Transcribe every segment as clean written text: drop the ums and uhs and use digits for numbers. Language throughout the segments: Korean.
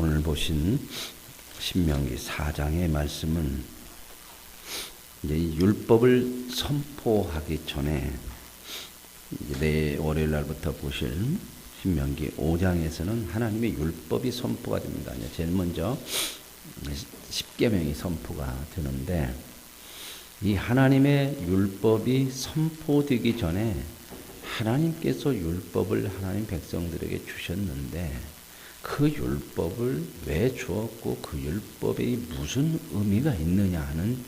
오늘 보신 신명기 4장의 말씀은 이제 이 율법을 선포하기 전에 이제 월요일 날부터 보실 신명기 5장에서는 하나님의 율법이 선포가 됩니다. 제일 먼저 십계명이 선포가 되는데 이 하나님의 율법이 선포되기 전에 하나님께서 율법을 하나님 백성들에게 주셨는데 그 율법을 왜 주었고 그 율법에 무슨 의미가 있느냐 하는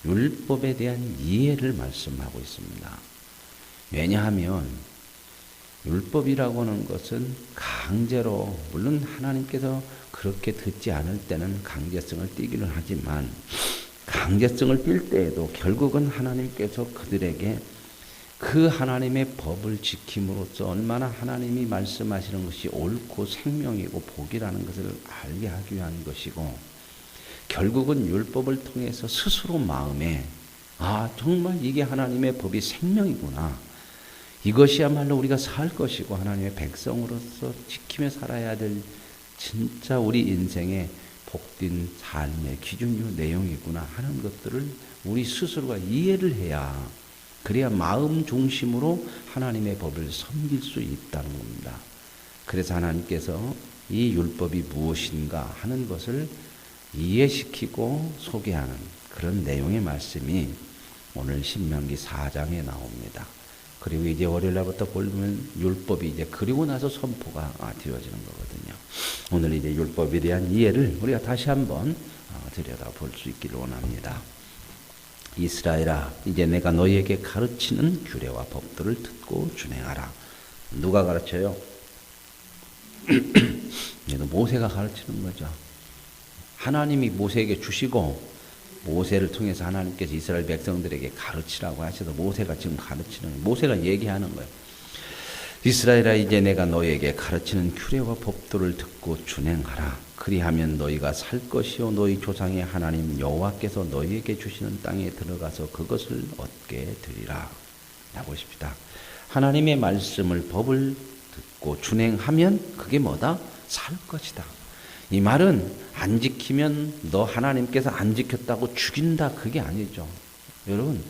율법에 대한 이해를 말씀하고 있습니다. 왜냐하면 율법이라고 하는 것은 강제로, 물론 하나님께서 그렇게 듣지 않을 때는 강제성을 띠기는 하지만 강제성을 띌 때에도 결국은 하나님께서 그들에게 그 하나님의 법을 지킴으로써 얼마나 하나님이 말씀하시는 것이 옳고 생명이고 복이라는 것을 알게 하기 위한 것이고, 결국은 율법을 통해서 스스로 마음에 정말 이게 하나님의 법이 생명이구나, 이것이야말로 우리가 살 것이고 하나님의 백성으로서 지키며 살아야 될 진짜 우리 인생의 복된 삶의 기준요 내용이구나 하는 것들을 우리 스스로가 이해를 해야, 그래야 마음 중심으로 하나님의 법을 섬길 수 있다는 겁니다. 그래서 하나님께서 이 율법이 무엇인가 하는 것을 이해시키고 소개하는 그런 내용의 말씀이 오늘 신명기 4장에 나옵니다. 그리고 이제 월요일날부터 보면 율법이 이제 그리고 나서 선포가 되어지는 거거든요. 오늘 이제 율법에 대한 이해를 우리가 다시 한번 들여다볼 수 있기를 원합니다. 이스라엘아, 이제 내가 너희에게 가르치는 규례와 법도를 듣고 준행하라. 누가 가르쳐요? 얘도 모세가 가르치는 거죠. 하나님이 모세에게 주시고 모세를 통해서 하나님께서 이스라엘 백성들에게 가르치라고 하셔서 모세가 지금 가르치는, 모세가 얘기하는 거예요. 이스라엘아, 이제 내가 너희에게 가르치는 규례와 법도를 듣고 준행하라. 그리하면 너희가 살 것이요 너희 조상의 하나님 여호와께서 너희에게 주시는 땅에 들어가서 그것을 얻게 되리라. 라고 하십니다. 하나님의 말씀을, 법을 듣고 준행하면 그게 뭐다? 살 것이다. 이 말은 안 지키면 너 하나님께서 안 지켰다고 죽인다, 그게 아니죠. 여러분,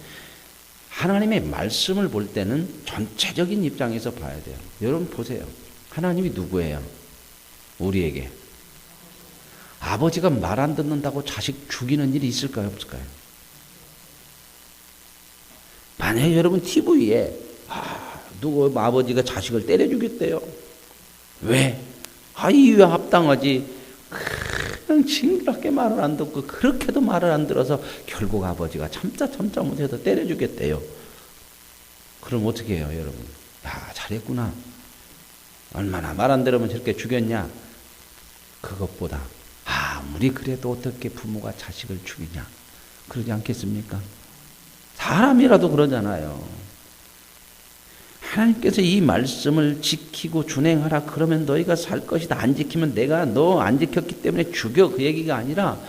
하나님의 말씀을 볼 때는 전체적인 입장에서 봐야 돼요. 여러분 보세요. 하나님이 누구예요? 우리에게. 아버지가 말 안 듣는다고 자식 죽이는 일이 있을까요? 없을까요? 만약에 여러분 TV에 누구 아버지가 자식을 때려 죽였대요. 왜? 이유에 합당하지. 그냥 징그럽게 말을 안 듣고 그렇게도 말을 안 들어서 결국 아버지가 참자 못해서 때려 죽였대요. 그럼 어떻게 해요, 여러분? 잘했구나. 얼마나 말 안 들으면 저렇게 죽였냐. 그것보다 아무리 그래도 어떻게 부모가 자식을 죽이냐, 그러지 않겠습니까? 사람이라도 그러잖아요. 하나님께서 이 말씀을 지키고 준행하라, 그러면 너희가 살 것이다. 안 지키면 내가 너 안 지켰기 때문에 죽여, 그 얘기가 아니라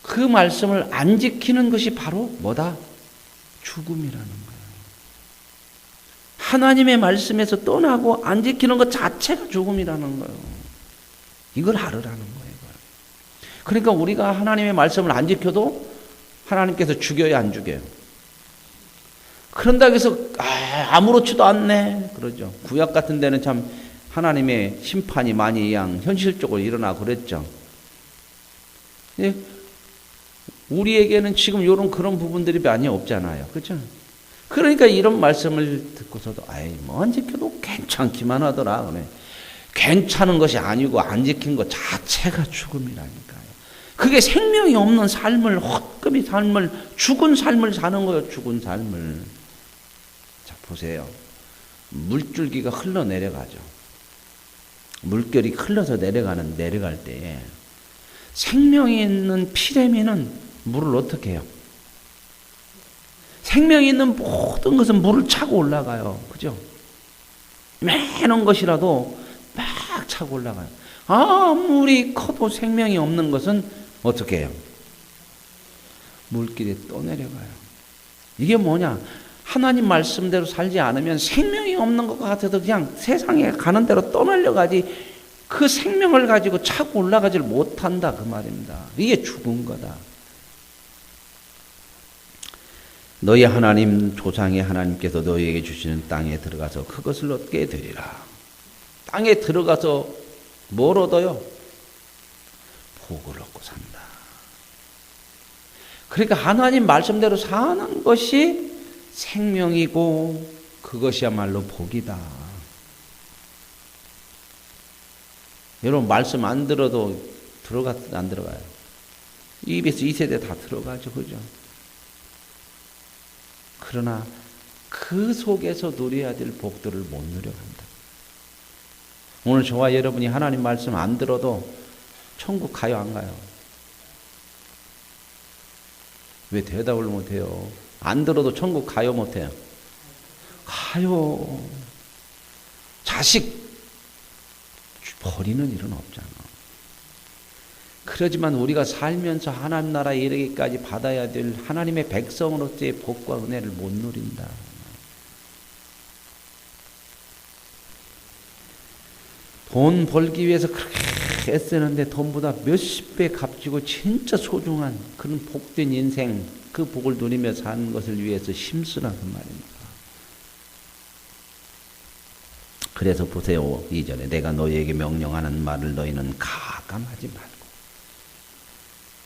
그 말씀을 안 지키는 것이 바로 뭐다? 죽음이라는 거예요. 하나님의 말씀에서 떠나고 안 지키는 것 자체가 죽음이라는 거예요. 이걸 알으라는 거예요. 그러니까 우리가 하나님의 말씀을 안 지켜도 하나님께서 죽여야 안 죽여요? 그런다고 해서 아무렇지도 않네 그러죠. 구약 같은 데는 참 하나님의 심판이 많이 현실적으로 일어나고 그랬죠. 우리에게는 지금 이런 그런 부분들이 많이 없잖아요. 그렇죠? 그러니까 이런 말씀을 듣고서도 안 지켜도 괜찮기만 하더라. 그래. 괜찮은 것이 아니고 안 지킨 것 자체가 죽음이라니까요. 그게 생명이 없는 삶을, 헛금이 삶을, 죽은 삶을 사는 거예요. 죽은 삶을. 자, 보세요. 물줄기가 흘러내려가죠. 물결이 흘러서 내려갈 때에 생명이 있는 피레미는 물을 어떻게 해요? 생명이 있는 모든 것은 물을 차고 올라가요. 그죠? 매는 것이라도 막 차고 올라가요. 아무리 커도 생명이 없는 것은 어떻게 해요? 물길에 떠내려가요. 이게 뭐냐? 하나님 말씀대로 살지 않으면 생명이 없는 것 같아도 그냥 세상에 가는 대로 떠내려가지, 그 생명을 가지고 차고 올라가질 못한다 그 말입니다. 이게 죽은 거다. 너희 하나님 조상의 하나님께서 너희에게 주시는 땅에 들어가서 그것을 얻게 되리라. 땅에 들어가서 뭘 얻어요? 복을 얻고 산다. 그러니까 하나님 말씀대로 사는 것이 생명이고 그것이야말로 복이다. 여러분 말씀 안 들어도 안 들어가요? 입에서 이 세대 다 들어가죠. 그죠? 그러나 그 속에서 누려야 될 복들을 못 누려간다. 오늘 저와 여러분이 하나님 말씀 안 들어도 천국 가요 안 가요? 왜 대답을 못해요? 안 들어도 천국 가요 못해요? 가요. 자식 버리는 일은 없잖아. 그러지만 우리가 살면서 하나님 나라에 이르기까지 받아야 될 하나님의 백성으로서의 복과 은혜를 못 누린다. 돈 벌기 위해서 그렇게 애쓰는데 돈보다 몇십 배 값지고 진짜 소중한 그런 복된 인생, 그 복을 누리며 사는 것을 위해서 힘쓰라 그 말입니다. 그래서 보세요. 이전에 내가 너희에게 명령하는 말을 너희는 가감하지 말고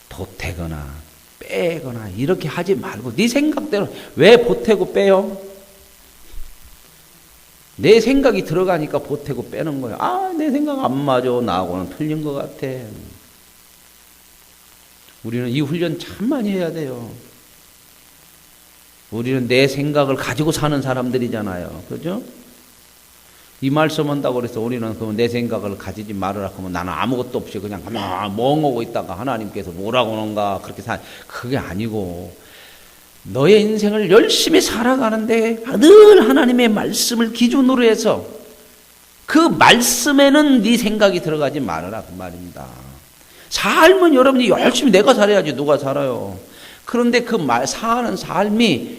보태거나 빼거나 이렇게 하지 말고 네 생각대로. 왜 보태고 빼요? 내 생각이 들어가니까 보태고 빼는 거예요. 아, 내 생각 안 맞아. 나하고는 틀린 것 같아. 우리는 이 훈련 참 많이 해야 돼요. 우리는 내 생각을 가지고 사는 사람들이잖아요. 그죠? 이 말씀 한다고 그래서 우리는 내 생각을 가지지 말으라 하면 나는 아무것도 없이 그냥 가만 멍하고 있다가 하나님께서 뭐라고 하는가 그렇게 그게 아니고 너의 인생을 열심히 살아가는데 늘 하나님의 말씀을 기준으로 해서 그 말씀에는 네 생각이 들어가지 말아라 그 말입니다. 삶은 여러분이 열심히 내가 살아야지 누가 살아요. 그런데 그 사는 삶이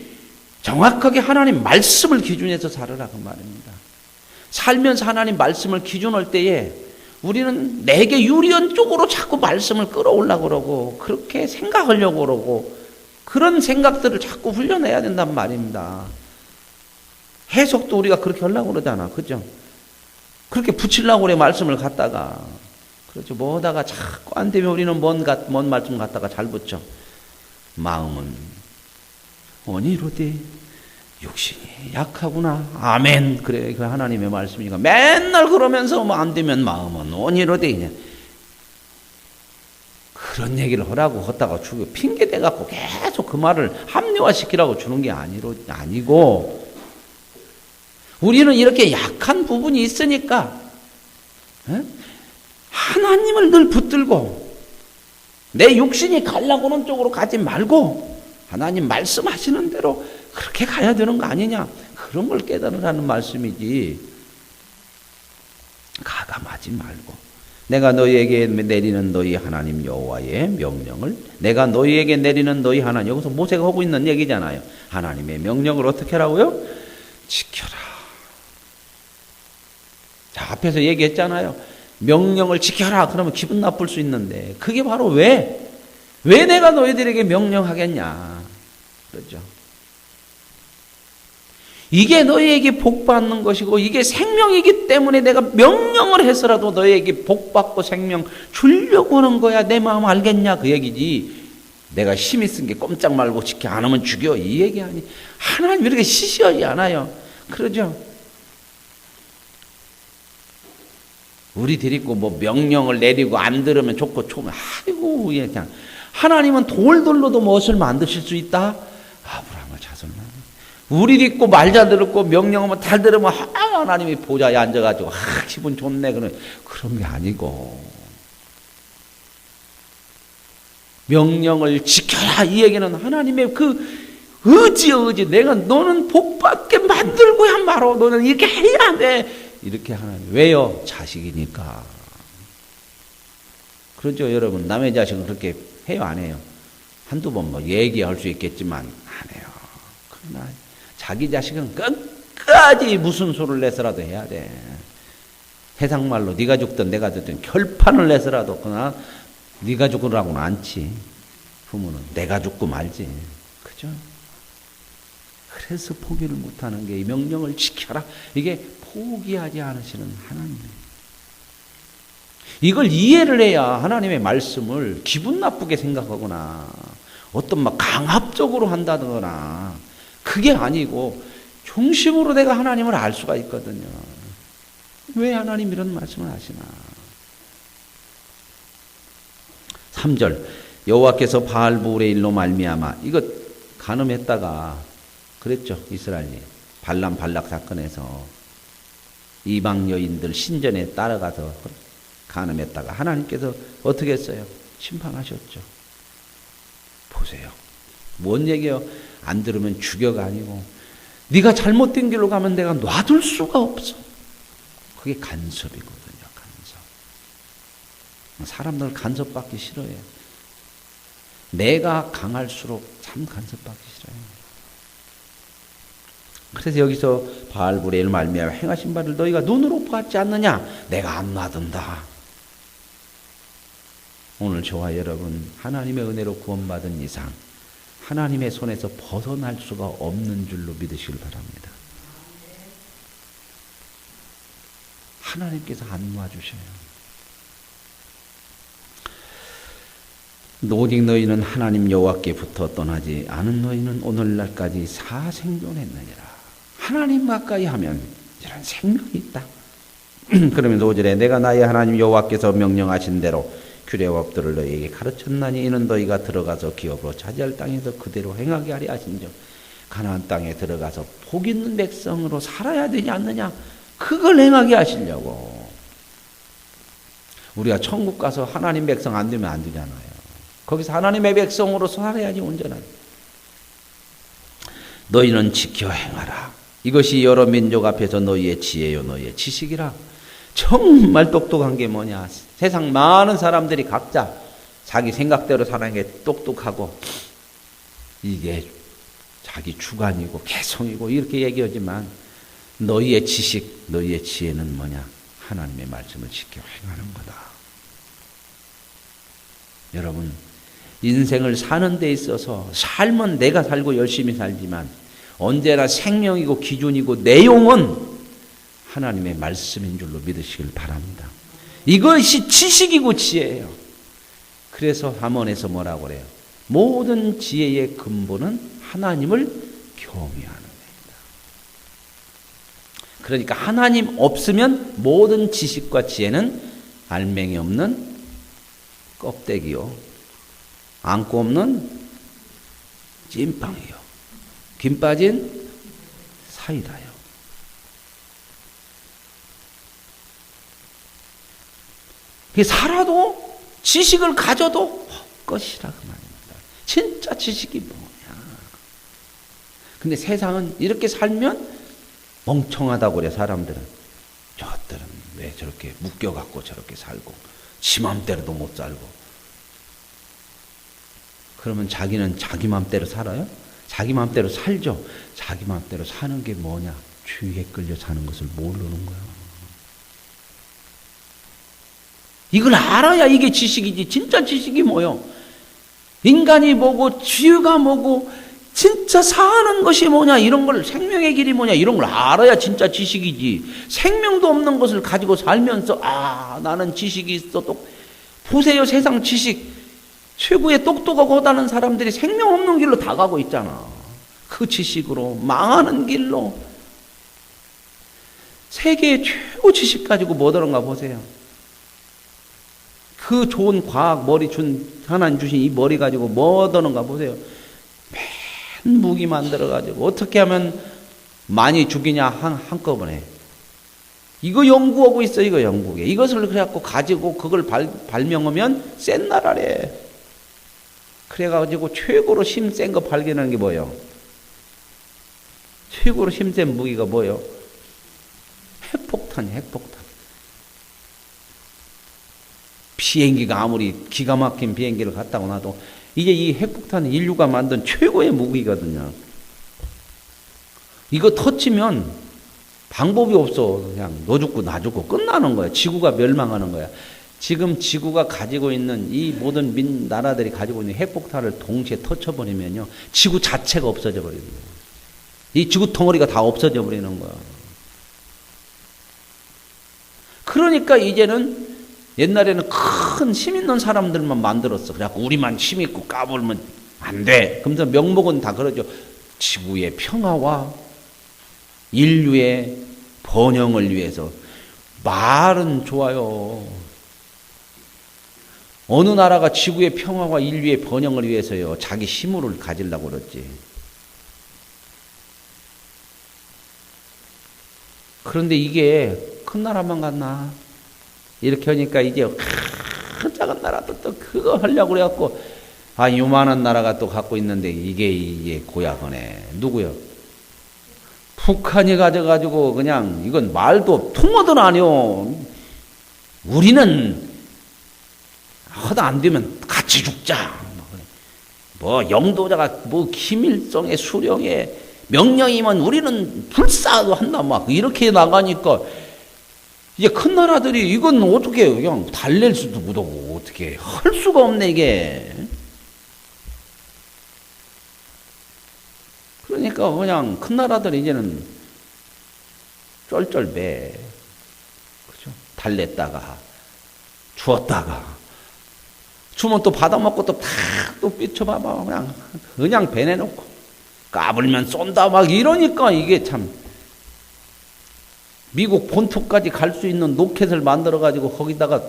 정확하게 하나님 말씀을 기준해서 살아라 그 말입니다. 살면서 하나님 말씀을 기준할 때에 우리는 내게 유리한 쪽으로 자꾸 말씀을 끌어올라고 그러고 그렇게 생각하려고 그러고 그런 생각들을 자꾸 훈련해야 된단 말입니다. 해석도 우리가 그렇게 하려고 그러잖아. 그죠? 그렇게 붙이려고 그래 말씀을 갖다가. 그렇죠. 뭐다가 자꾸 안 되면 우리는 뭔 말씀 갖다가 잘 붙여. 마음은 언이로되 육신이 약하구나. 아멘. 그래, 그 하나님의 말씀이니까 맨날 그러면서 뭐 안 되면 마음은 언이로되 그런 얘기를 하라고 하다가 주고 핑계 대갖고 계속 그 말을 합리화시키라고 주는 게 아니고 우리는 이렇게 약한 부분이 있으니까 하나님을 늘 붙들고 내 육신이 가려고 하는 쪽으로 가지 말고 하나님 말씀하시는 대로 그렇게 가야 되는 거 아니냐. 그런 걸 깨달으라는 말씀이지. 가감하지 말고 내가 너희에게 내리는 너희 하나님 여호와의 명령을 내가 너희에게 내리는 너희 하나님 여기서 모세가 하고 있는 얘기잖아요. 하나님의 명령을 어떻게 하라고요? 지켜라. 자, 앞에서 얘기했잖아요. 명령을 지켜라. 그러면 기분 나쁠 수 있는데 그게 바로 왜 내가 너희들에게 명령하겠냐. 그렇죠. 이게 너희에게 복받는 것이고 이게 생명이기 때문에 내가 명령을 해서라도 너희에게 복받고 생명 주려고 하는 거야. 내 마음 알겠냐 그 얘기지. 내가 힘이 쓴 게 꼼짝 말고 지켜 안 하면 죽여 이 얘기 아니. 하나님 이렇게 시시하지 않아요. 그러죠. 우리들이 뭐 명령을 내리고 안 들으면 좋고 좋으면 아이고 그냥 하나님은 돌돌로도 무엇을 만드실 수 있다. 아브라함을 자손만. 우리 듣고 말 잘 들었고 명령하면 잘 들으면 하나님이 보좌에 앉아가지고 기분 좋네 그런 게 아니고 명령을 지켜라 이 얘기는 하나님의 그 의지 내가 너는 복받게 만들고야 말어 너는 이렇게 해야 돼 이렇게 하나님 왜요? 자식이니까 그렇죠 여러분. 남의 자식은 그렇게 해요 안 해요? 한두 번 뭐 얘기할 수 있겠지만 안 해요. 그러나 자기 자식은 끝까지 무슨 소리를 내서라도 해야 돼. 세상 말로 네가 죽든 내가 죽든 결판을 내서라도 그러나 네가 죽으라고는 않지. 부모는 내가 죽고 말지. 그죠? 그래서 포기를 못하는 게 이 명령을 지켜라. 이게 포기하지 않으시는 하나님. 이걸 이해를 해야 하나님의 말씀을 기분 나쁘게 생각하거나 어떤 막 강압적으로 한다거나 그게 아니고 중심으로 내가 하나님을 알 수가 있거든요. 왜 하나님 이런 말씀을 하시나. 3절 여호와께서 바알부울의 일로 말미암아 이거 간음했다가 그랬죠. 이스라엘이 발람 발락 사건에서 이방 여인들 신전에 따라가서 간음했다가 하나님께서 어떻게 했어요? 심판하셨죠. 보세요. 뭔 얘기예요? 안 들으면 죽여가 아니고 네가 잘못된 길로 가면 내가 놔둘 수가 없어. 그게 간섭이거든요. 간섭. 사람들 간섭받기 싫어해요. 내가 강할수록 참 간섭받기 싫어요. 그래서 여기서 바알불의 일 말미암아 행하신 바를 너희가 눈으로 보았지 않느냐? 내가 안 놔둔다. 오늘 저와 여러분 하나님의 은혜로 구원받은 이상 하나님의 손에서 벗어날 수가 없는 줄로 믿으시길 바랍니다. 하나님께서 안 놔주셔요. 오직 너희는 하나님 여호와께부터 떠나지 않은 너희는 오늘날까지 사생존했느니라. 하나님 가까이 하면 이런 생명이 있다. 그러면서 5절에 내가 나의 하나님 여호와께서 명령하신 대로 규례법들을 너희에게 가르쳤나니 이는 너희가 들어가서 기업으로 차지할 땅에서 그대로 행하게 하리 하신즉 가나안 땅에 들어가서 복 있는 백성으로 살아야 되지 않느냐. 그걸 행하게 하시려고. 우리가 천국 가서 하나님 백성 안 되면 안 되잖아요. 거기서 하나님의 백성으로 살아야지 온전하게. 너희는 지켜 행하라. 이것이 여러 민족 앞에서 너희의 지혜요 너희의 지식이라. 정말 똑똑한 게 뭐냐. 세상 많은 사람들이 각자 자기 생각대로 사는 게 똑똑하고 이게 자기 주관이고 개성이고 이렇게 얘기하지만 너희의 지식, 너희의 지혜는 뭐냐. 하나님의 말씀을 지켜 행하는 거다. 여러분 인생을 사는 데 있어서 삶은 내가 살고 열심히 살지만 언제나 생명이고 기준이고 내용은 하나님의 말씀인 줄로 믿으시길 바랍니다. 이것이 지식이고 지혜예요. 그래서 잠언에서 뭐라고 그래요? 모든 지혜의 근본은 하나님을 경외하는 것이다. 그러니까 하나님 없으면 모든 지식과 지혜는 알맹이 없는 껍데기요. 안고 없는 찐빵이요. 김 빠진 사이다요. 살아도 지식을 가져도 헛것이라 그 말입니다. 진짜 지식이 뭐냐. 근데 세상은 이렇게 살면 멍청하다고 그래 사람들은. 저들은 왜 저렇게 묶여갖고 저렇게 살고 지 맘대로도 못 살고. 그러면 자기는 자기 맘대로 살아요? 자기 맘대로 살죠. 자기 맘대로 사는 게 뭐냐. 주위에 끌려 사는 것을 모르는 거예요. 이걸 알아야 이게 지식이지. 진짜 지식이 뭐요? 인간이 뭐고 지혜가 뭐고 진짜 사는 것이 뭐냐 이런 걸 생명의 길이 뭐냐 이런 걸 알아야 진짜 지식이지. 생명도 없는 것을 가지고 살면서 나는 지식이 있어. 보세요 세상 지식. 최고의 똑똑하고 하다는 사람들이 생명 없는 길로 다 가고 있잖아. 그 지식으로 망하는 길로. 세계의 최고 지식 가지고 뭐 하는가 보세요. 그 좋은 과학 머리 하나님 주신 이 머리 가지고 뭐 하는가 보세요. 맨 무기 만들어 가지고 어떻게 하면 많이 죽이냐 한꺼번에. 이거 연구하고 있어. 이거 영국에. 이것을 그래갖고 가지고 그걸 발명하면 센 나라래. 그래가지고 최고로 힘센 거 발견하는 게 뭐예요? 최고로 힘센 무기가 뭐예요? 핵폭탄이 핵폭탄. 비행기가 아무리 기가 막힌 비행기를 갔다고 놔도 이게 이 핵폭탄은 인류가 만든 최고의 무기거든요. 이거 터치면 방법이 없어. 그냥 너 죽고 나 죽고 끝나는 거야. 지구가 멸망하는 거야. 지금 지구가 가지고 있는 이 모든 나라들이 가지고 있는 핵폭탄을 동시에 터쳐버리면요, 지구 자체가 없어져 버리는 거야. 이 지구 덩어리가 다 없어져 버리는 거야. 그러니까 이제는 옛날에는 큰 힘 있는 사람들만 만들었어. 그래갖고 우리만 힘 있고 까불면 안 돼. 그러면서 명목은 다 그러죠. 지구의 평화와 인류의 번영을 위해서. 말은 좋아요. 어느 나라가 지구의 평화와 인류의 번영을 위해서요, 자기 힘을 가지려고 그랬지. 그런데 이게 큰 나라만 갔나? 이렇게 하니까 이제 작은 나라도 또 그거 하려고 그래갖고, 요만한 나라가 또 갖고 있는데 이게 고야거네. 누구요? 북한이 가져가지고 그냥 이건 말도 통어들 아니요. 우리는 하다 안 되면 같이 죽자. 뭐 영도자가 뭐 김일성의 수령의 명령이면 우리는 불사도 한다 막 이렇게 나가니까 이제 큰 나라들이 이건 어떻게 그냥 달랠 수도 못하고 어떻게 할 수가 없네 이게. 그러니까 그냥 큰 나라들이 이제는 쩔쩔매. 그죠? 달랬다가 주었다가 주면 또 받아먹고 또 탁 또 삐쳐봐봐. 그냥 배내놓고 까불면 쏜다 막 이러니까 이게 참 미국 본토까지 갈 수 있는 로켓을 만들어가지고 거기다가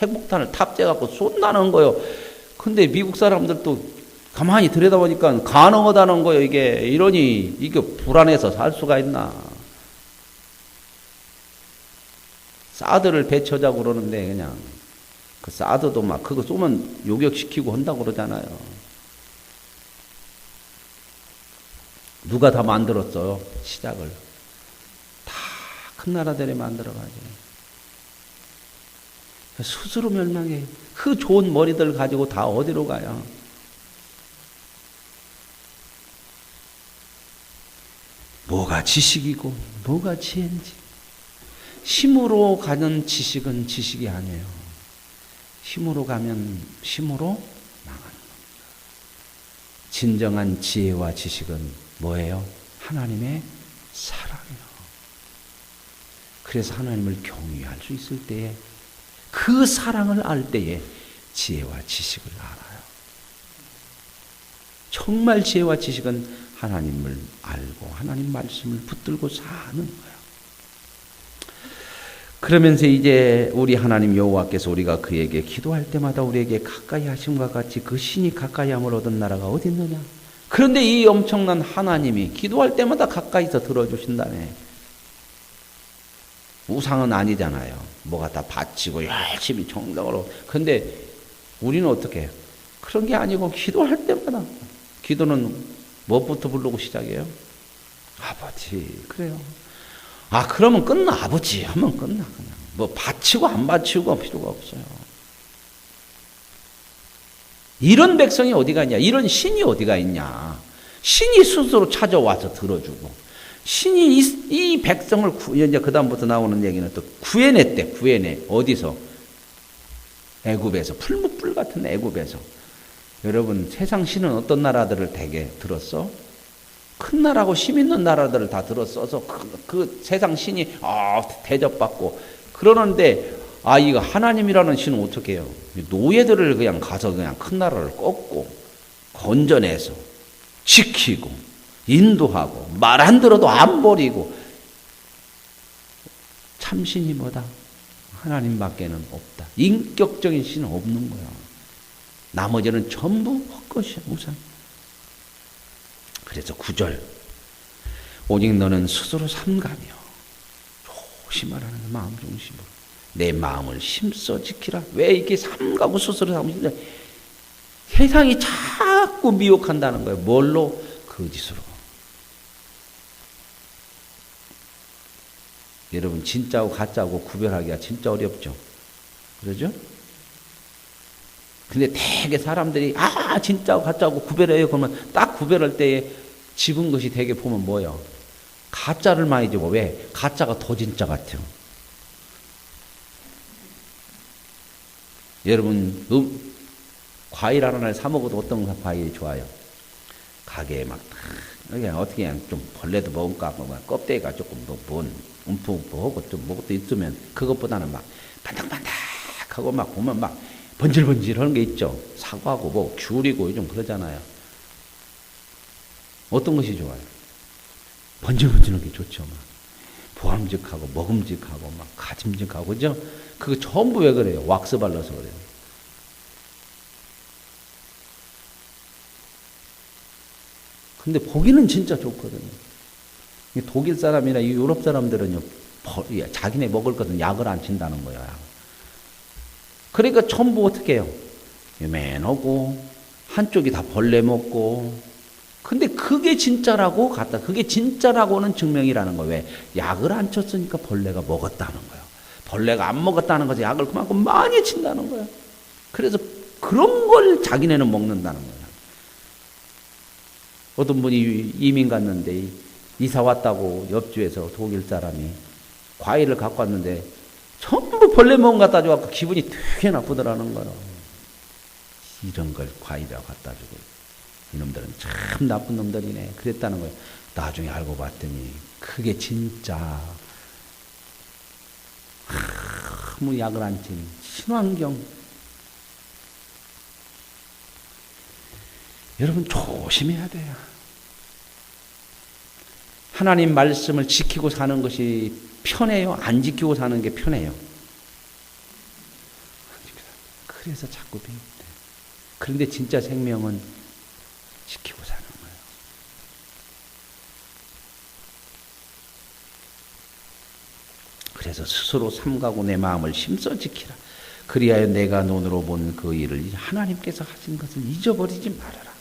핵폭탄을 탑재해갖고 쏜다는 거요. 근데 미국 사람들도 가만히 들여다보니까 가능하다는 거예요. 이러니 이게 불안해서 살 수가 있나. 사드를 배치하자고 그러는데 그냥 그 사드도 막 그거 쏘면 요격시키고 한다고 그러잖아요. 누가 다 만들었어요? 시작을. 다 큰 나라들이 만들어가지고. 스스로 멸망해. 그 좋은 머리들 가지고 다 어디로 가요? 뭐가 지식이고 뭐가 지혜인지. 힘으로 가는 지식은 지식이 아니에요. 힘으로 가면 힘으로 망하는 겁니다. 진정한 지혜와 지식은 뭐예요? 하나님의 사랑이요. 그래서 하나님을 경외할 수 있을 때에 그 사랑을 알 때에 지혜와 지식을 알아요. 정말 지혜와 지식은 하나님을 알고 하나님 말씀을 붙들고 사는 거예요. 그러면서 이제 우리 하나님 여호와께서 우리가 그에게 기도할 때마다 우리에게 가까이 하심과 같이 그 신이 가까이 함을 얻은 나라가 어디 있느냐? 그런데 이 엄청난 하나님이 기도할 때마다 가까이서 들어주신다네. 우상은 아니잖아요. 뭐가 다 바치고 열심히 정당으로. 근데 우리는 어떻게 해요? 그런 게 아니고 기도할 때마다. 기도는 뭐부터 부르고 시작해요? 아버지. 그래요. 그러면 끝나. 아버지 하면 끝나. 그냥. 뭐 바치고 안 바치고 필요가 없어요. 이런 백성이 어디가 있냐? 이런 신이 어디가 있냐? 신이 스스로 찾아와서 들어주고 신이 이 백성을 이제 그 다음부터 나오는 얘기는 또 구해냈대. 구해내. 어디서? 애굽에서. 풀무불 같은 애굽에서. 여러분 세상 신은 어떤 나라들을 되게 들었어? 큰 나라고 힘 있는 나라들을 다 들어써서 그 세상 신이 대접받고 그러는데 이거 하나님이라는 신은 어떻게 해요? 노예들을 그냥 가서 그냥 큰 나라를 꺾고 건져내서 지키고 인도하고 말 안 들어도 안 버리고. 참신이 뭐다? 하나님밖에는 없다. 인격적인 신은 없는 거야. 나머지는 전부 헛것이야. 우상. 그래서 9절 오직 너는 스스로 삼가며 조심하라는 마음 중심으로 내 마음을 힘써 지키라. 왜 이렇게 삼가고 스스로 삼으시냐? 세상이 자꾸 미혹한다는 거예요. 뭘로? 거짓으로. 여러분 진짜하고 가짜하고 구별하기가 진짜 어렵죠. 그러죠? 근데 되게 사람들이 진짜하고 가짜하고 구별해요. 그러면 딱 구별할 때에 집은 것이 되게 보면 뭐예요? 가짜를 많이 집어. 왜? 가짜가 더 진짜 같아요. 여러분 과일 하나를 사 먹어도 어떤 과일이 좋아요? 가게에 막 그냥 어떻게 그냥 좀 벌레도 먹을까 뭐 껍데기가 조금 뭐뭔 움푹움푹하고 좀 뭐것도 있으면 그것보다는 막 반짝반짝하고 막 보면 막 번질번질하는 게 있죠. 사과고 뭐 귤이고 요즘 그러잖아요. 어떤 것이 좋아요? 번질번질한 게 좋죠. 막 보암직하고 먹음직하고 막 가짐직하고 그죠? 그거 전부 왜 그래요? 왁스 발라서 그래요. 근데 보기는 진짜 좋거든요. 독일 사람이나 유럽 사람들은요, 자기네 먹을 것은 약을 안 친다는 거야. 그러니까 전부 어떻게 해요? 맨하고, 한쪽이 다 벌레 먹고, 근데 그게 진짜라고 갖다, 그게 진짜라고는 증명이라는 거예요. 왜? 약을 안 쳤으니까 벌레가 먹었다는 거예요. 벌레가 안 먹었다는 거지, 약을 그만큼 많이 친다는 거예요. 그래서 그런 걸 자기네는 먹는다는 거예요. 어떤 분이 이민 갔는데 이사 왔다고 옆주에서 독일 사람이 과일을 갖고 왔는데 전부 벌레 먹은 거 갖다 줘갖고 기분이 되게 나쁘더라는 거예요. 이런 걸 과일이라고 갖다 주고 이놈들은 참 나쁜 놈들이네 그랬다는 거예요. 나중에 알고 봤더니 그게 진짜 아무 약을 안 친 친환경. 여러분 조심해야 돼요. 하나님 말씀을 지키고 사는 것이 편해요? 안 지키고 사는 게 편해요? 그래서 자꾸 비웃대. 그런데 진짜 생명은 지키고 사는 거예요. 그래서 스스로 삼가고 내 마음을 힘써 지키라. 그리하여 내가 눈으로 본 그 일을 하나님께서 하신 것을 잊어버리지 말아라.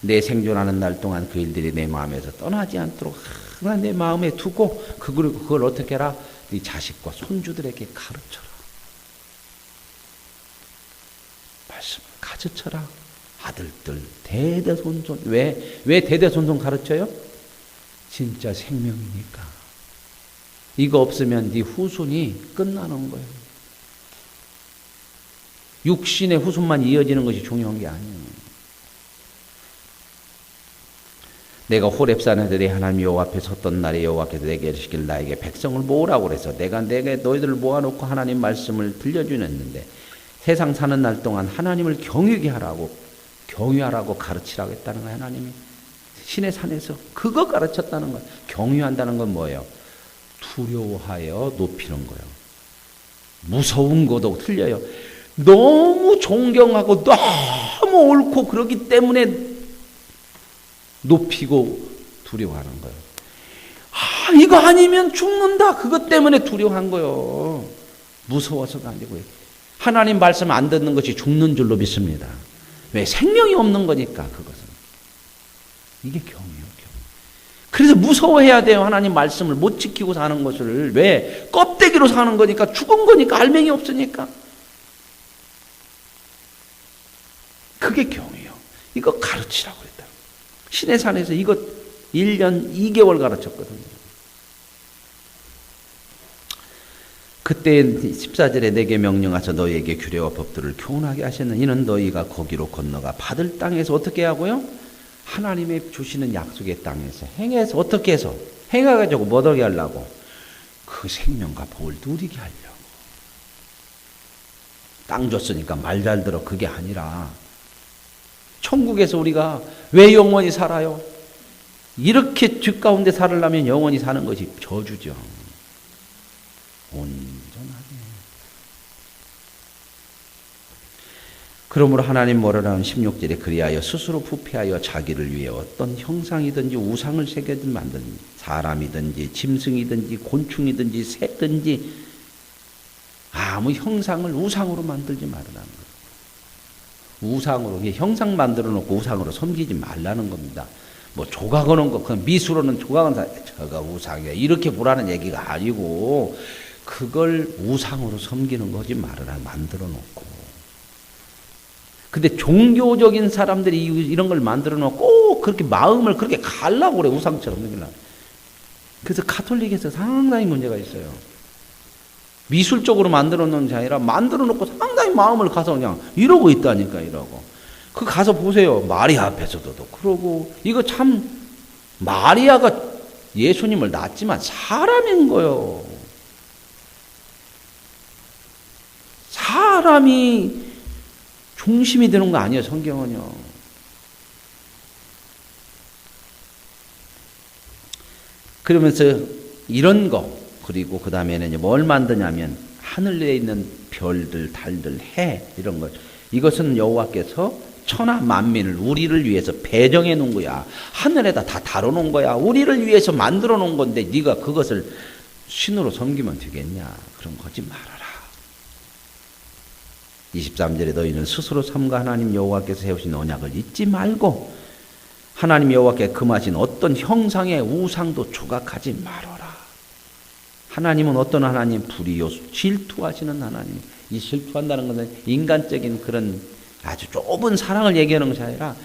내 생존하는 날 동안 그 일들이 내 마음에서 떠나지 않도록 항상 내 마음에 두고 그걸 어떻게 해라? 네 자식과 손주들에게 가르쳐라. 말씀을 가르쳐라. 아들들 대대손손. 왜 대대손손 가르쳐요? 진짜 생명이니까. 이거 없으면 네 후손이 끝나는 거예요. 육신의 후손만 이어지는 것이 중요한 게 아니에요. 내가 호렙산에서 내 하나님 여호와 앞에 섰던 날에 여호와께서 내게 이르시길 나에게 백성을 모으라고 그래서 내가 너희들을 모아놓고 하나님 말씀을 들려주었는데 세상 사는 날 동안 하나님을 경유하라고 가르치라고 했다는 거예요. 하나님이 신의 산에서 그거 가르쳤다는 거예요. 경유한다는 건 뭐예요? 두려워하여 높이는 거예요. 무서운 것도 틀려요. 너무 존경하고 너무 옳고 그러기 때문에 높이고 두려워하는 거예요. 이거 아니면 죽는다. 그것 때문에 두려워한 거예요. 무서워서가 아니고요. 하나님 말씀 안 듣는 것이 죽는 줄로 믿습니다. 왜? 생명이 없는 거니까 그것은. 이게 경이에요. 그래서 무서워해야 돼요. 하나님 말씀을 못 지키고 사는 것을. 왜? 껍데기로 사는 거니까 죽은 거니까 알맹이 없으니까. 그게 경이에요. 이거 가르치라고 그랬다. 신의 산에서 이것 1년 2개월 가르쳤거든요. 그때 14절에 내게 명령하셔 너희에게 규례와 법들을 교훈하게 하셨는 이는 너희가 거기로 건너가 받을 땅에서 어떻게 하고요? 하나님의 주시는 약속의 땅에서 행해서 어떻게 해서? 행해가지고 뭐 하게 하려고? 그 생명과 복을 누리게 하려고. 땅 줬으니까 말 잘 들어 그게 아니라 천국에서 우리가 왜 영원히 살아요? 이렇게 죄 가운데 살으려면 영원히 사는 것이 저주죠. 온전하게. 그러므로 하나님 뭐라는 16절에 그리하여 스스로 부패하여 자기를 위해 어떤 형상이든지 우상을 새겨든 만든 사람이든지 짐승이든지 곤충이든지 새든지 아무 형상을 우상으로 만들지 말라는 거예요. 우상으로 형상 만들어 놓고 우상으로 섬기지 말라는 겁니다. 뭐 조각하는 거, 그냥 미술로는 조각은 저가 우상이야 이렇게 보라는 얘기가 아니고 그걸 우상으로 섬기는 거지 말아라 만들어 놓고. 근데 종교적인 사람들이 이런 걸 만들어 놓고 꼭 그렇게 마음을 그렇게 갈라고 그래 우상처럼. 그래서 카톨릭에서 상당히 문제가 있어요. 미술적으로 만들어 놓은 게 아니라 만들어 놓고 상당히 마음을 가서 그냥 이러고 있다니까, 이러고. 그 가서 보세요. 마리아 앞에서도 그러고. 이거 참, 마리아가 예수님을 낳았지만 사람인 거예요. 사람이 중심이 되는 거 아니에요, 성경은요. 그러면서 이런 거, 그리고 그 다음에는 뭘 만드냐면 하늘에 있는 별들, 달들, 해, 이런 것. 이것은 여호와께서 천하 만민을 우리를 위해서 배정해 놓은 거야. 하늘에다 다 다뤄 놓은 거야. 우리를 위해서 만들어 놓은 건데 네가 그것을 신으로 섬기면 되겠냐? 그럼 거지 말아라. 23절에 너희는 스스로 삼가 하나님 여호와께서 세우신 언약을 잊지 말고 하나님 여호와께 금하신 어떤 형상의 우상도 조각하지 말아라. 하나님은 어떤 하나님? 불의요 질투하시는 하나님. 이 질투한다는 것은 인간적인 그런 아주 좁은 사랑을 얘기하는 것이 아니라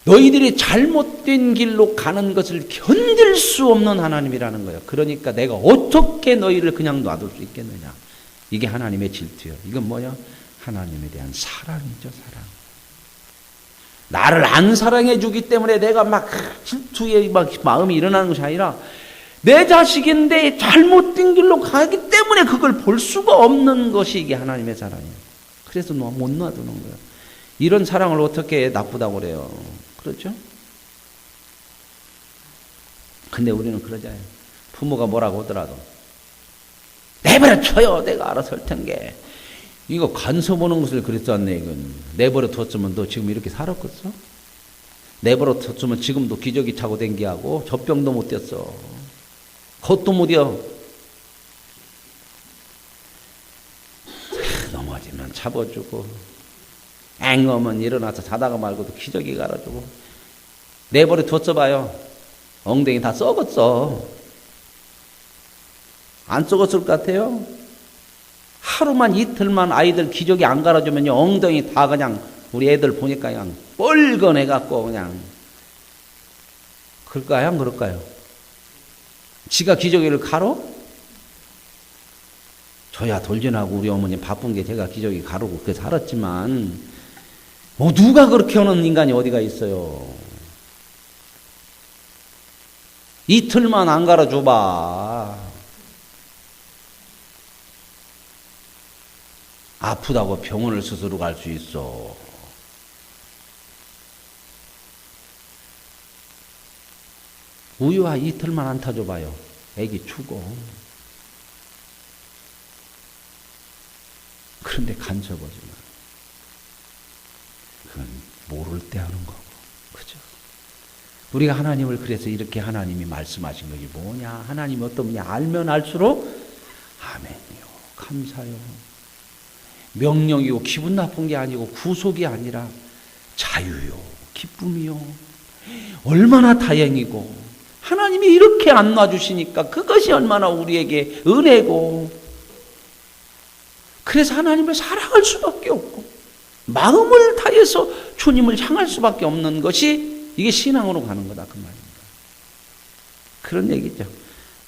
너희들이 잘못된 길로 가는 것을 견딜 수 없는 하나님이라는 거예요. 그러니까 내가 어떻게 너희를 그냥 놔둘 수 있겠느냐. 이게 하나님의 질투예요. 이건 뭐야? 하나님에 대한 사랑이죠, 사랑. 나를 안 사랑해 주기 때문에 내가 막 질투의 막 마음이 일어나는 것이 아니라 내 자식인데 잘못된 길로 가기 때문에 그걸 볼 수가 없는 것이 이게 하나님의 사랑이에요. 그래서 못 놔두는 거예요. 이런 사랑을 어떻게 나쁘다고 그래요? 그렇죠? 근데 우리는 그러잖아요. 부모가 뭐라고 하더라도 내버려 둬요. 내가 알아서 할 텐게. 이거 간섭하는 것을 그랬었네. 이건 내버려 뒀으면 너 지금 이렇게 살았겠어? 내버려 뒀으면 지금도 기저귀 차고 댕기하고 젖병도 못 뗐어. 겉도 못 이어. 넘어지면 잡아주고 앵어면 일어나서 자다가 말고도 기저귀 갈아주고. 내버려 뒀어 봐요. 엉덩이 다 썩었어. 안 썩었을 것 같아요? 하루만 이틀만 아이들 기저귀 안 갈아주면요 엉덩이 다 그냥 우리 애들 보니까 그냥 뻘건해갖고 그냥. 그럴까요? 안 그럴까요? 지가 기저귀를 갈어? 저야 돌진하고 우리 어머니 바쁜 게 제가 기저귀 가르고 그렇게 살았지만 뭐 누가 그렇게 하는 인간이 어디가 있어요. 이틀만 안 갈아줘봐. 아프다고 병원을 스스로 갈 수 있어. 우유와 이틀만 안 타줘봐요. 애기 죽어. 그런데 간섭하지만 그건 모를 때 하는 거고. 그죠? 우리가 하나님을 그래서 이렇게 하나님이 말씀하신 것이 뭐냐? 하나님이 어떤 분이 알면 알수록 아멘이요. 감사요. 명령이고 기분 나쁜 게 아니고 구속이 아니라 자유요. 기쁨이요. 얼마나 다행이고 하나님이 이렇게 안 놔주시니까 그것이 얼마나 우리에게 은혜고. 그래서 하나님을 사랑할 수밖에 없고 마음을 다해서 주님을 향할 수밖에 없는 것이 이게 신앙으로 가는 거다 그 말입니다. 그런 얘기죠.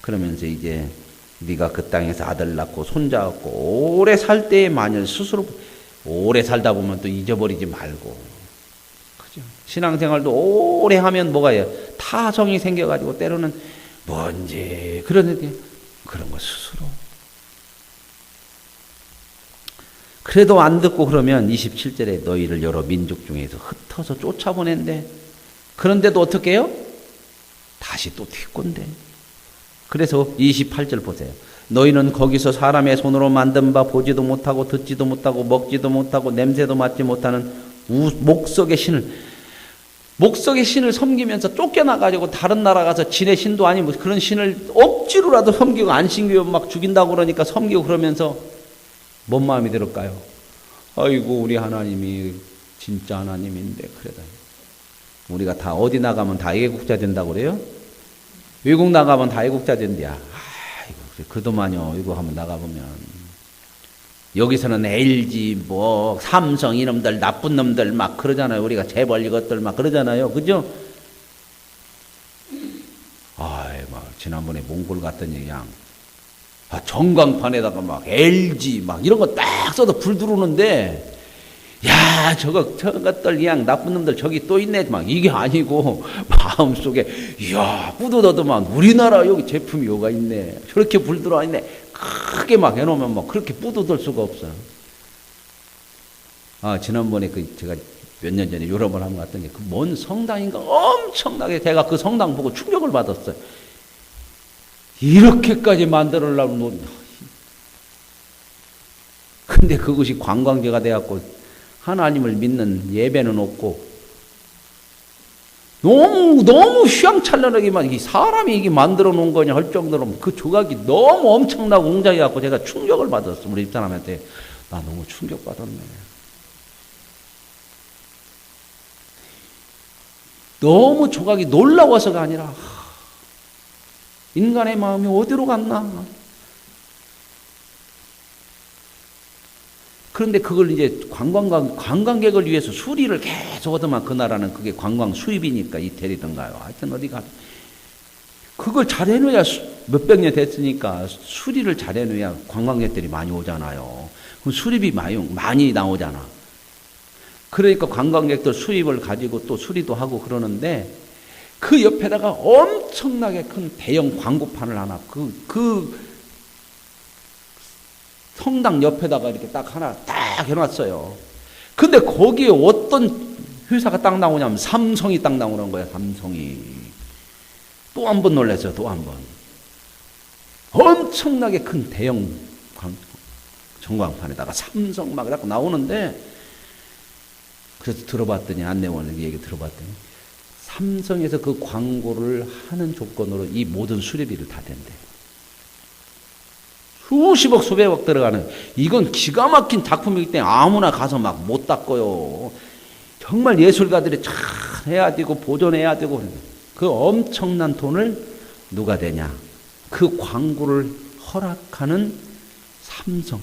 그러면서 이제 네가 그 땅에서 아들 낳고 손자 얻고 오래 살 때에 만일 스스로 오래 살다 보면 또 잊어버리지 말고. 그죠? 신앙생활도 오래 하면 뭐가 해요? 타성이 생겨가지고 때로는 뭔지 그러는데 그런 거 스스로. 그래도 안 듣고 그러면 27절에 너희를 여러 민족 중에서 흩어서 쫓아보낸대. 그런데도 어떻게 해요? 다시 또 뒤꼰대. 그래서 28절 보세요. 너희는 거기서 사람의 손으로 만든 바 보지도 못하고 듣지도 못하고 먹지도 못하고 냄새도 맡지 못하는 목석의 신을 섬기면서 쫓겨나가지고 다른 나라 가서 지네 신도 아니고 그런 신을 억지로라도 섬기고 안 신기면 막 죽인다고 그러니까 섬기고 그러면서 뭔 마음이 들을까요? 아이고 우리 하나님이 진짜 하나님인데 그래도 우리가 다 어디 나가면 다 애국자 된다고 그래요? 외국 나가면 다 애국자 된대야. 아이고 그도만요. 이거 한번 나가보면 여기서는 LG 뭐 삼성 이놈들 나쁜 놈들 막 그러잖아요. 우리가 재벌 이것들 막 그러잖아요. 그죠? 아이 막 지난번에 몽골 갔더니 그냥 전광판에다가 막 LG 막 이런 거 딱 써도 불 들어오는데, 야, 저것들 그냥 나쁜 놈들 저기 또 있네. 막 이게 아니고 마음속에, 이야, 뿌듯하더만 우리나라 여기 제품이 요가 있네. 저렇게 불 들어와 있네. 크게 막 해놓으면 뭐 그렇게 뿌듯할 수가 없어요. 지난번에 제가 몇 년 전에 유럽을 한번 갔던 게 그 뭔 성당인가 엄청나게 제가 그 성당 보고 충격을 받았어요. 이렇게까지 만들어려면, 근데 그것이 관광지가 돼갖고 하나님을 믿는 예배는 없고, 너무 휘황찬란하게만 이게 사람이 이게 만들어 놓은 거냐 할 정도로 그 조각이 너무 엄청나고 웅장해갖고 제가 충격을 받았어. 우리 집사람한테 나 너무 충격받았네. 너무 조각이 놀라워서가 아니라 인간의 마음이 어디로 갔나. 그런데 그걸 이제 관광객을 위해서 수리를 계속 하더만, 그 나라는 그게 관광 수입이니까 이태리든가요. 하여튼 어디 가. 그걸 잘 해놓아야 몇백 년 됐으니까 수리를 잘 해놓아야 관광객들이 많이 오잖아요. 그럼 수리비 많이 나오잖아. 그러니까 관광객들 수입을 가지고 또 수리도 하고 그러는데, 그 옆에다가 엄청나게 큰 대형 광고판을 하나, 그 성당 옆에다가 이렇게 딱 하나 딱 해놨어요. 근데 거기에 어떤 회사가 딱 나오냐면 삼성이 딱 나오는 거야. 삼성이. 또 한 번 놀랐어요. 또 한 번. 엄청나게 큰 대형 전광판에다가 삼성 막 이렇게 나오는데, 그래서 들어봤더니, 안내원 얘기 들어봤더니 삼성에서 그 광고를 하는 조건으로 이 모든 수리비를 다 댄대. 수십억 수백억 들어가는, 이건 기가 막힌 작품이기 때문에 아무나 가서 막 못 닦아요. 정말 예술가들이 잘 해야 되고 보존해야 되고. 그 엄청난 돈을 누가 대냐, 그 광고를 허락하는 삼성.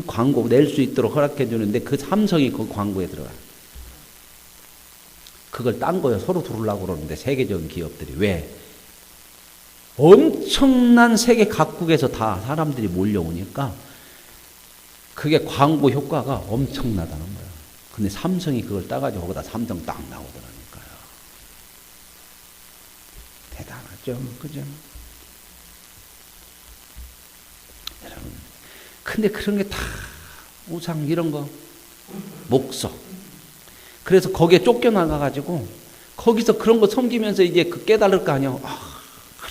광고 낼 수 있도록 허락해 주는데 그 삼성이 그 광고에 들어가요. 그걸 딴 거예요. 서로 들으려고 그러는데, 세계적인 기업들이. 왜? 엄청난 세계 각국에서 다 사람들이 몰려오니까 그게 광고 효과가 엄청나다는 거예요. 근데 삼성이 그걸 따가지고 거기다 삼성 딱 나오더라니까요. 대단하죠. 그죠? 여러분. 근데 그런 게 다 우상 이런 거, 목석. 그래서 거기에 쫓겨나가가지고 거기서 그런 거 섬기면서 이제 그 깨달을 거 아니야.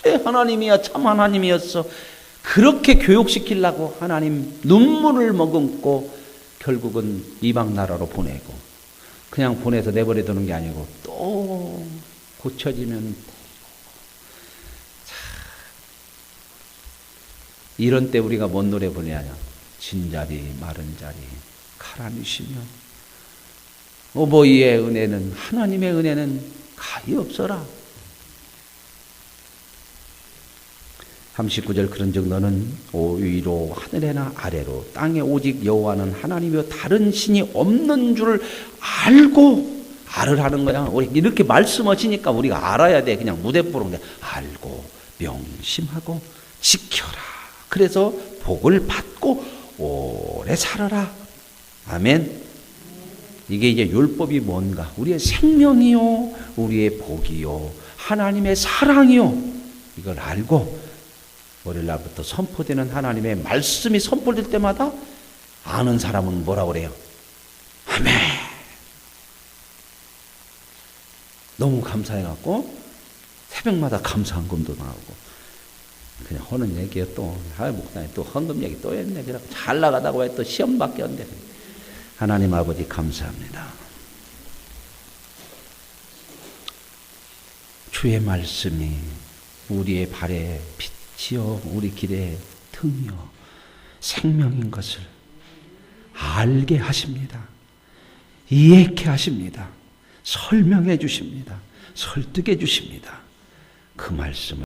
그래, 하나님이야, 참 하나님이었어. 그렇게 교육시키려고 하나님 눈물을 머금고 결국은 이방 나라로 보내고, 그냥 보내서 내버려 두는 게 아니고 또 고쳐지면 되고. 이런 때 우리가 뭔 노래 부르냐? 진자리 마른 자리 가라누시며 오보이의 은혜는, 하나님의 은혜는 가히 없어라. 39절 그런즉 너는 위로 하늘에나 아래로 땅에 오직 여호와는 하나님이요 다른 신이 없는 줄 알고. 알을 하는 거야. 우리 이렇게 말씀하시니까 우리가 알아야 돼. 그냥 무대뽀록 알고 명심하고 지켜라. 그래서 복을 받고 오래 살아라. 아멘. 이게 이제 율법이 뭔가? 우리의 생명이요, 우리의 복이요, 하나님의 사랑이요. 이걸 알고 월요일 날부터 선포되는 하나님의 말씀이 선포될 때마다 아는 사람은 뭐라 그래요? 아멘. 너무 감사해갖고 새벽마다 감사한금도 나오고. 그냥 하는 얘기야 또. 목사님 또 헌금 얘기 또 했네. 그냥 잘 나가다가 왜 또 시험밖에 안 돼. 하나님 아버지 감사합니다. 주의 말씀이 우리의 발에 빛이요 우리 길에 등이요 생명인 것을 알게 하십니다. 이해케 하십니다. 설명해 주십니다. 설득해 주십니다. 그 말씀을